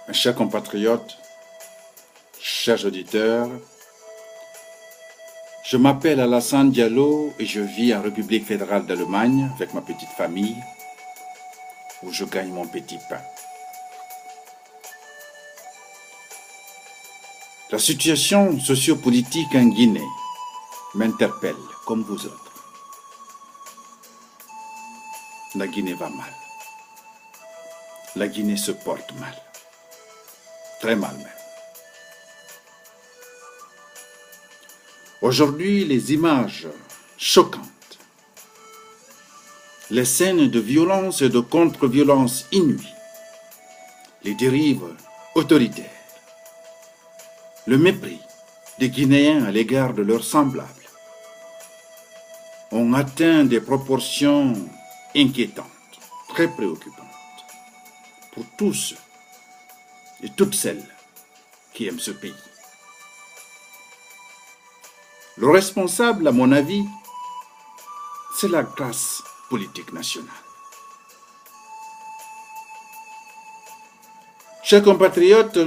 Mes chers compatriotes, chers auditeurs, je m'appelle Alassane Diallo et je vis en République fédérale d'Allemagne avec ma petite famille où je gagne mon petit pain. La situation sociopolitique en Guinée m'interpelle comme vous autres. La Guinée va mal. La Guinée se porte mal. Très mal même. Aujourd'hui, les images choquantes, les scènes de violence et de contre-violence inouïes, les dérives autoritaires, le mépris des Guinéens à l'égard de leurs semblables ont atteint des proportions inquiétantes, très préoccupantes pour tous ceux et toutes celles qui aiment ce pays. Le responsable, à mon avis, c'est la classe politique nationale. Chers compatriotes,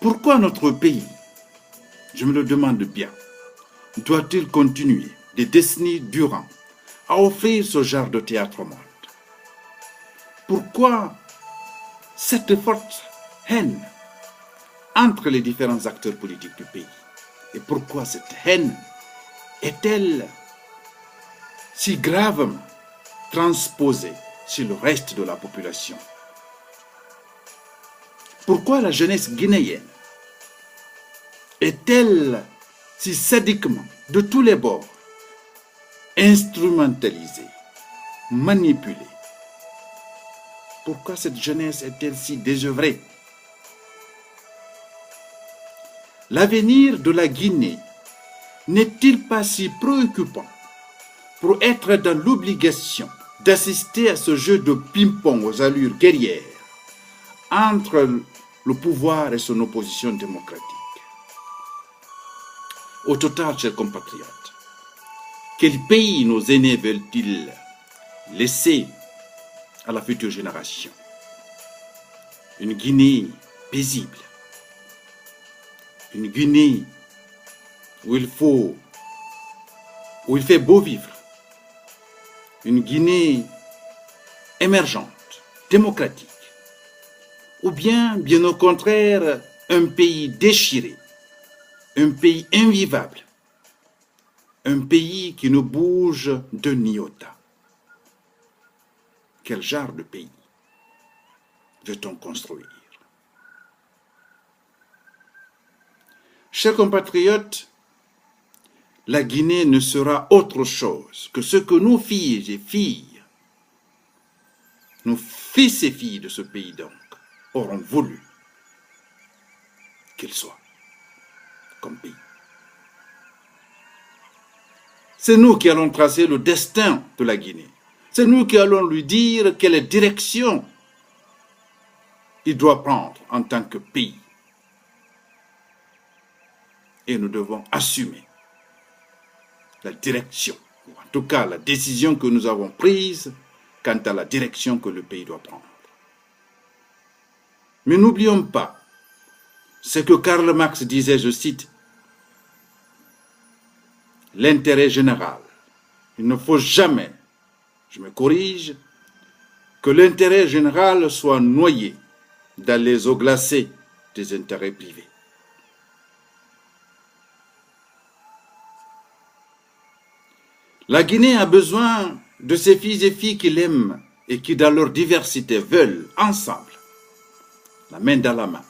pourquoi notre pays, je me le demande bien, doit-il continuer des décennies durant à offrir ce genre de théâtre au monde? Pourquoi cette forte haine entre les différents acteurs politiques du pays? Et pourquoi cette haine est-elle si gravement transposée sur le reste de la population? Pourquoi la jeunesse guinéenne est-elle si sadiquement, de tous les bords, instrumentalisée, manipulée? Pourquoi cette jeunesse est-elle si désœuvrée? L'avenir de la Guinée n'est-il pas si préoccupant pour être dans l'obligation d'assister à ce jeu de ping-pong aux allures guerrières entre le pouvoir et son opposition démocratique? Au total, chers compatriotes, quel pays nos aînés veulent-ils laisser à la future génération? Une Guinée paisible, une Guinée où il fait beau vivre, une Guinée émergente, démocratique, ou bien au contraire, un pays déchiré, un pays invivable, un pays qui ne bouge d'un iota. Quel genre de pays veut-on construire? Chers compatriotes, la Guinée ne sera autre chose que ce que nos filles et filles, nos fils et filles de ce pays donc, auront voulu qu'il soit comme pays. C'est nous qui allons tracer le destin de la Guinée. C'est nous qui allons lui dire quelle direction il doit prendre en tant que pays. Et nous devons assumer la direction, ou en tout cas la décision que nous avons prise quant à la direction que le pays doit prendre. Mais n'oublions pas ce que Karl Marx disait, je cite, « L'intérêt général. Il ne faut jamais, je me corrige, que l'intérêt général soit noyé dans les eaux glacées des intérêts privés. » La Guinée a besoin de ses fils et filles qui l'aiment et qui, dans leur diversité, veulent, ensemble, la main dans la main,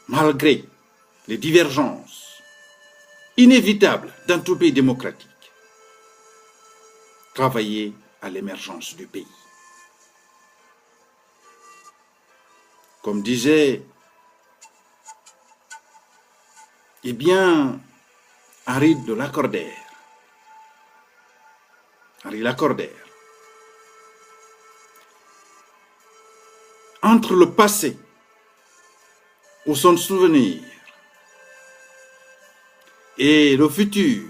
malgré les divergences inévitables dans tout pays démocratique, travailler à l'émergence du pays. Comme disait, Henri de Lacordaire, entre le passé ou son souvenir et le futur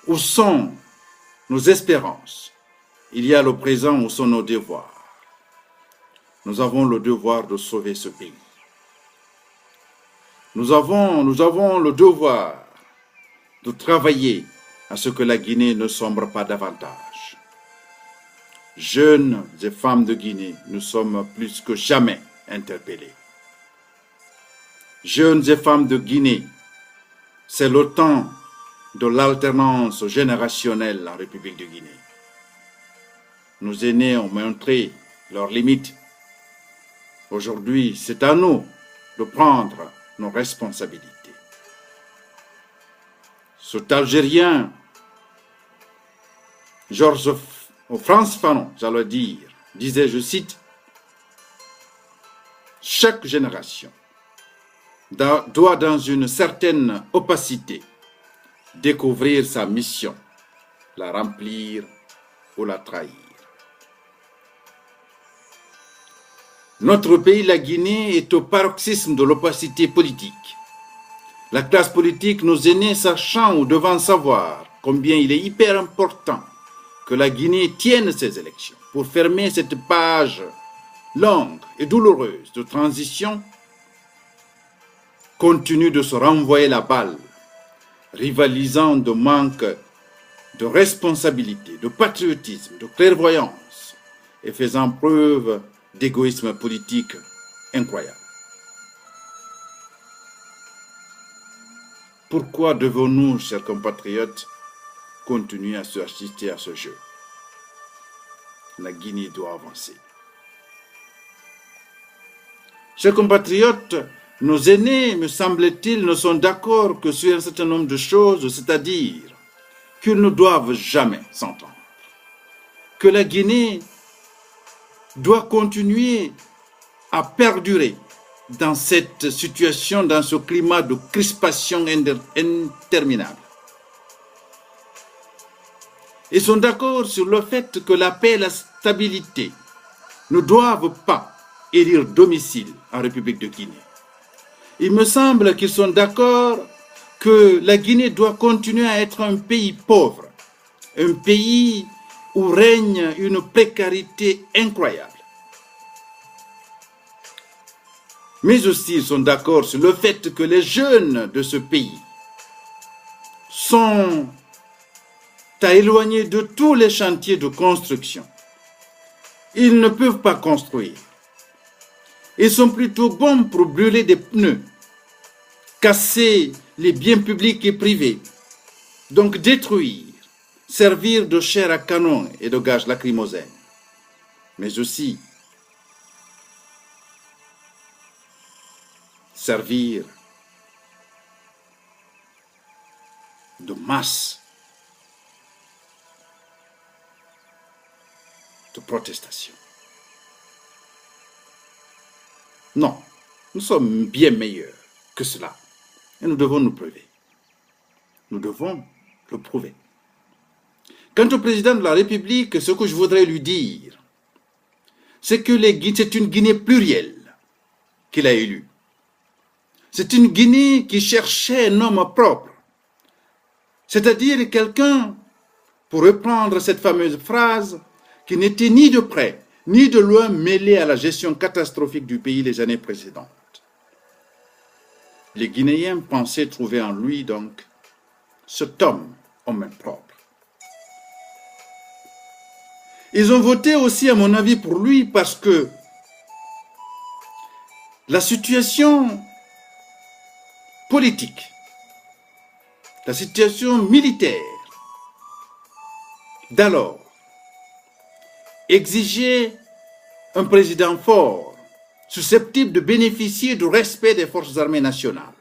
où sont nos espérances, il y a le présent où sont nos devoirs. nous avons le devoir de sauver ce pays. Nous avons le devoir de travailler à ce que la Guinée ne sombre pas davantage. Jeunes et femmes de Guinée, nous sommes plus que jamais interpellés. Jeunes et femmes de Guinée, c'est le temps de l'alternance générationnelle en République de Guinée. Nos aînés ont montré leurs limites. Aujourd'hui, c'est à nous de prendre nos responsabilités. Cet Algérien, Frantz Fanon, j'allais dire, disait, je cite, « Chaque génération doit, dans une certaine opacité, découvrir sa mission, la remplir ou la trahir. » Notre pays, la Guinée, est au paroxysme de l'opacité politique. La classe politique, nos aînés sachant ou devant savoir combien il est hyper important que la Guinée tienne ses élections pour fermer cette page longue et douloureuse de transition, continue de se renvoyer la balle, rivalisant de manque de responsabilité, de patriotisme, de clairvoyance et faisant preuve d'égoïsme politique incroyable. Pourquoi devons-nous, chers compatriotes, continuer à assister à ce jeu? La Guinée doit avancer. Chers compatriotes, nos aînés, me semble-t-il, ne sont d'accord que sur un certain nombre de choses, c'est-à-dire qu'ils ne doivent jamais s'entendre. Que la Guinée doit continuer à perdurer dans cette situation, dans ce climat de crispation interminable. Ils sont d'accord sur le fait que la paix et la stabilité ne doivent pas élire domicile en République de Guinée. Il me semble qu'ils sont d'accord que la Guinée doit continuer à être un pays pauvre, un pays où règne une précarité incroyable. Mais aussi, ils sont d'accord sur le fait que les jeunes de ce pays sont à éloigner de tous les chantiers de construction. Ils ne peuvent pas construire. Ils sont plutôt bons pour brûler des pneus, casser les biens publics et privés, donc détruire, servir de chair à canon et de gaz lacrymogène, mais aussi servir de masse de protestation. Non, nous sommes bien meilleurs que cela et nous devons nous prouver. Nous devons le prouver. Quant au président de la République, ce que je voudrais lui dire, c'est que c'est une Guinée plurielle qu'il a élue. C'est une Guinée qui cherchait un homme propre, c'est-à-dire quelqu'un, pour reprendre cette fameuse phrase, qui n'était ni de près ni de loin mêlé à la gestion catastrophique du pays les années précédentes. Les Guinéens pensaient trouver en lui donc cet homme en main propre. Ils ont voté aussi, à mon avis, pour lui parce que la situation politique, la situation militaire d'alors exigeait un président fort, susceptible de bénéficier du respect des forces armées nationales,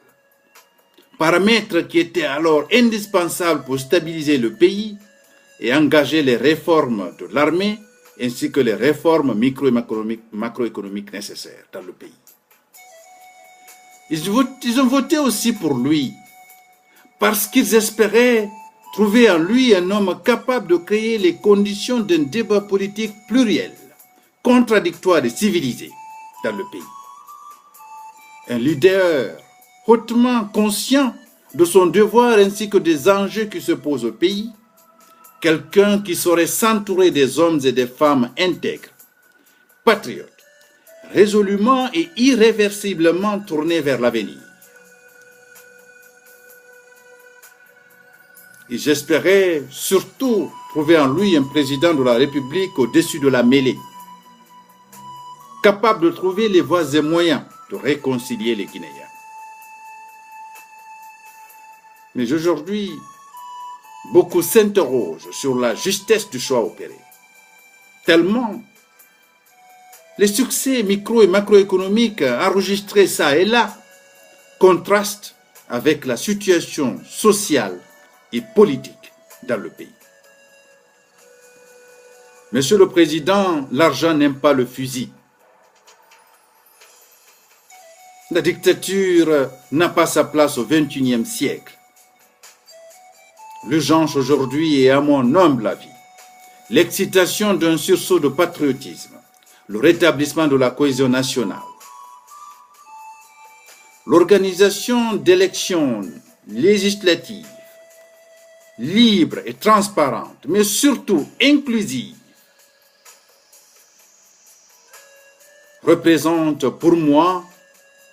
paramètre qui était alors indispensable pour stabiliser le pays et engager les réformes de l'armée ainsi que les réformes macroéconomiques nécessaires dans le pays. Ils ont voté aussi pour lui parce qu'ils espéraient trouver en lui un homme capable de créer les conditions d'un débat politique pluriel, contradictoire et civilisé dans le pays. Un leader hautement conscient de son devoir ainsi que des enjeux qui se posent au pays, quelqu'un qui saurait s'entourer des hommes et des femmes intègres, patriotes, résolument et irréversiblement tourné vers l'avenir. Et j'espérais surtout trouver en lui un président de la République au-dessus de la mêlée, capable de trouver les voies et moyens de réconcilier les Guinéens. Mais aujourd'hui, beaucoup s'interrogent sur la justesse du choix opéré. Tellement les succès micro- et macroéconomiques enregistrés ça et là contrastent avec la situation sociale et politique dans le pays. Monsieur le Président, l'argent n'aime pas le fusil. La dictature n'a pas sa place au XXIe siècle. L'urgence aujourd'hui est, à mon humble avis, l'excitation d'un sursaut de patriotisme, le rétablissement de la cohésion nationale, l'organisation d'élections législatives libres et transparentes, mais surtout inclusives, représente pour moi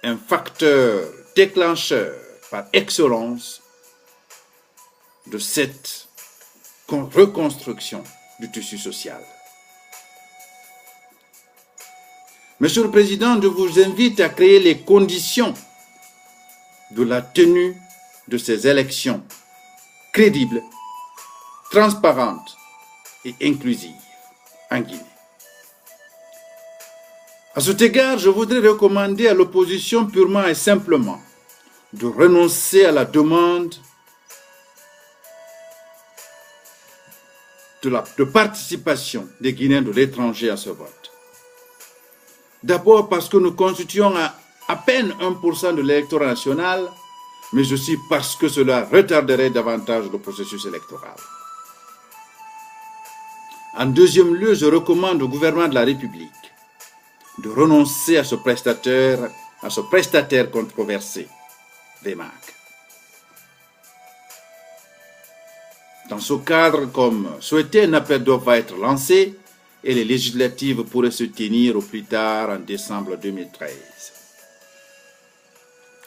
un facteur déclencheur par excellence de cette reconstruction du tissu social. Monsieur le Président, je vous invite à créer les conditions de la tenue de ces élections crédibles, transparentes et inclusives en Guinée. À cet égard, je voudrais recommander à l'opposition purement et simplement de renoncer à la demande de participation des Guinéens de l'étranger à ce vote. D'abord parce que nous constituons à peine 1% de l'électorat national, mais aussi parce que cela retarderait davantage le processus électoral. En deuxième lieu, je recommande au gouvernement de la République de renoncer à ce prestataire controversé, VMAC. Dans ce cadre, comme souhaité, un appel d'offres va être lancé et les législatives pourraient se tenir au plus tard en décembre 2013.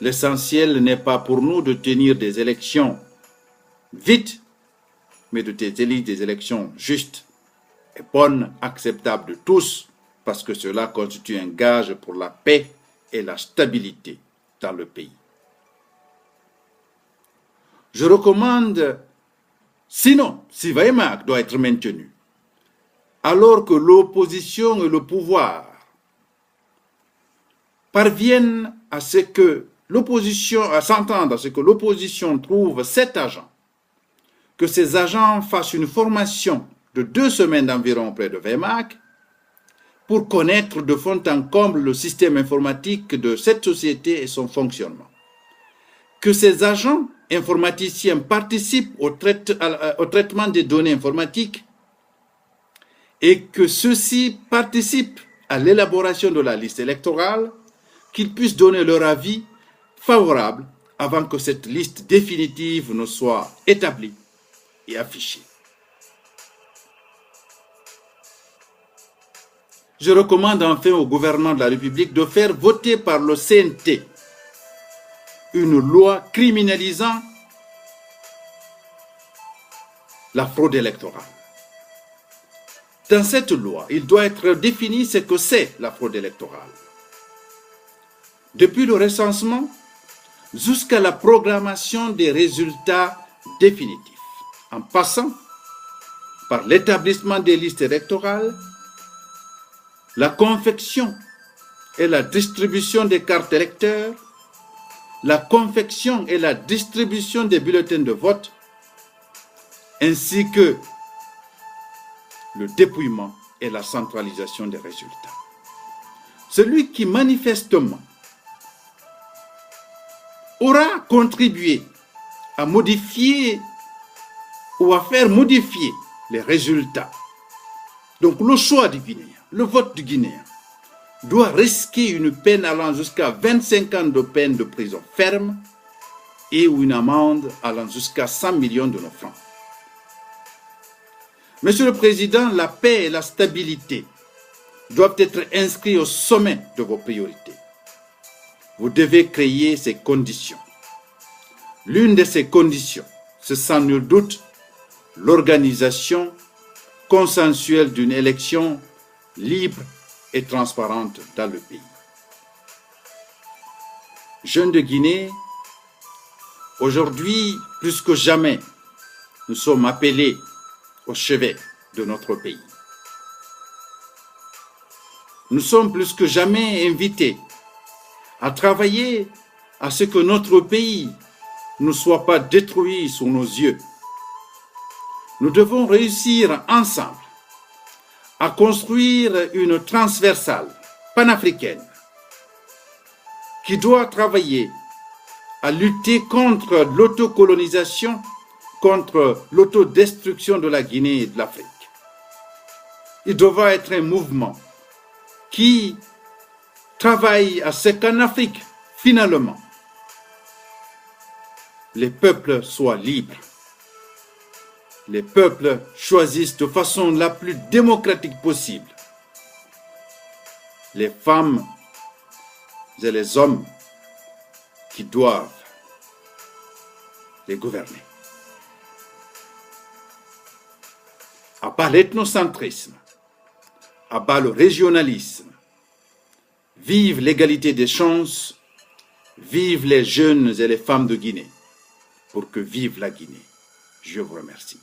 L'essentiel n'est pas pour nous de tenir des élections vite, mais de tenir des élections justes et bonnes, acceptables de tous, parce que cela constitue un gage pour la paix et la stabilité dans le pays. Je recommande, sinon, si VMAC doit être maintenu, alors que l'opposition et le pouvoir parviennent à ce que s'entendre à ce que l'opposition trouve 7 agents, que ces agents fassent une formation de 2 semaines d'environ auprès de VMAC pour connaître de fond en comble le système informatique de cette société et son fonctionnement. Que ces agents informaticiens participent au traitement des données informatiques et que ceux-ci participent à l'élaboration de la liste électorale, qu'ils puissent donner leur avis favorable avant que cette liste définitive ne soit établie et affichée. Je recommande enfin au gouvernement de la République de faire voter par le CNT une loi criminalisant la fraude électorale. Dans cette loi, il doit être défini ce que c'est la fraude électorale. Depuis le recensement jusqu'à la programmation des résultats définitifs, en passant par l'établissement des listes électorales, la confection et la distribution des cartes électeurs, la confection et la distribution des bulletins de vote, ainsi que le dépouillement et la centralisation des résultats. Celui qui manifestement aura contribué à modifier ou à faire modifier les résultats, donc le choix du Guinéen, le vote du Guinéen, doit risquer une peine allant jusqu'à 25 ans de peine de prison ferme et ou une amende allant jusqu'à 100 millions de nos francs. Monsieur le Président, la paix et la stabilité doivent être inscrits au sommet de vos priorités. Vous devez créer ces conditions. L'une de ces conditions, c'est sans nul doute l'organisation consensuelle d'une élection libre et transparente dans le pays. Jeunes de Guinée, aujourd'hui, plus que jamais, nous sommes appelés au chevet de notre pays. Nous sommes plus que jamais invités à travailler à ce que notre pays ne soit pas détruit sous nos yeux. Nous devons réussir ensemble à construire une transversale panafricaine qui doit travailler à lutter contre l'autocolonisation, contre l'autodestruction de la Guinée et de l'Afrique. Il devra être un mouvement qui travaille à ce qu'en Afrique, finalement, les peuples soient libres. Les peuples choisissent de façon la plus démocratique possible les femmes et les hommes qui doivent les gouverner. À bas l'ethnocentrisme, à bas le régionalisme, vive l'égalité des chances, vive les jeunes et les femmes de Guinée, pour que vive la Guinée. Je vous remercie.